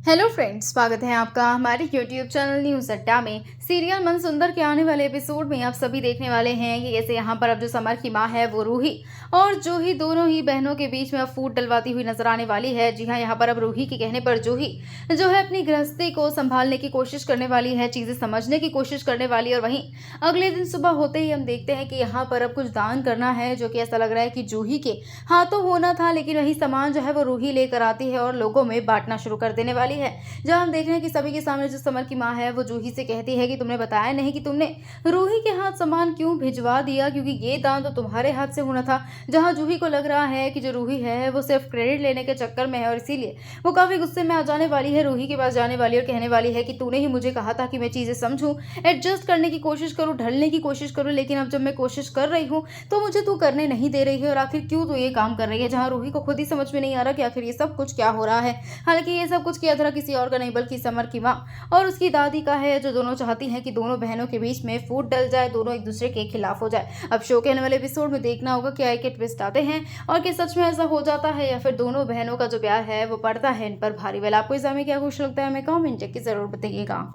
Hello friends, स्वागत है आपका हमारे यूट्यूब चैनल न्यूज़ अड्डा में। सीरियल मन सुंदर के आने वाले एपिसोड में आप सभी देखने वाले हैं कि कैसे यहाँ पर अब जो समर की माँ है वो रूही और जूही दोनों ही बहनों के बीच में अब फूट डलवाती हुई नजर आने वाली है। जी हाँ, यहाँ पर अब रूही के कहने पर जूही जो है अपनी गृहस्थी को संभालने की कोशिश करने वाली है, चीज़ें समझने की कोशिश करने वाली है। और वहीं अगले दिन सुबह होते ही हम देखते हैं कि यहाँ पर अब कुछ दान करना है, जो कि ऐसा लग रहा है कि जूही के हाथों होना था, लेकिन वही सामान जो है वो रूही लेकर आती है और लोगों में बांटना शुरू कर देने वाली है। जहाँ हम देख रहे हैं कि सभी के सामने जो समर की माँ है वो जूही से कहती है कि तुमने बताया नहीं कि तुमने रूही के हाथ सामान क्यों भिजवा दिया, क्योंकि ये दान तो तुम्हारे हाथ से होना था। जहाँ जूही को लग रहा है कि जो रूही है वो सिर्फ क्रेडिट लेने के चक्कर में है और इसीलिए वो काफी गुस्से में आ जाने वाली है, रूही के पास जाने वाली और कहने वाली है कि तूने ही मुझे कहा था कि मैं चीजें समझूं, एडजस्ट करने की कोशिश करूं, ढलने की कोशिश करूं, लेकिन अब जब मैं कोशिश कर रही हूं तो मुझे तू करने नहीं दे रही है। और आखिर क्यों तू ये काम कर रही है? जहाँ रूही को खुद ही समझ में नहीं आ रहा कि आखिर ये सब कुछ क्या हो रहा है। हालांकि ये सब कुछ किया था किसी और का नहीं बल्कि समर की माँ और उसकी दादी का है, जो दोनों चाहती हैं कि दोनों बहनों के बीच में फूट डल जाए, दोनों एक दूसरे के खिलाफ हो जाए। अब शो के आने वाले एपिसोड में देखना होगा क्या एक ट्विस्ट आते हैं और क्या सच में ऐसा हो जाता है या फिर दोनों बहनों का जो प्यार है वो पड़ता है इन पर भारी। वाला आपको इस में क्या कुछ लगता है, हमें कमेंट करके जरूर बताइएगा।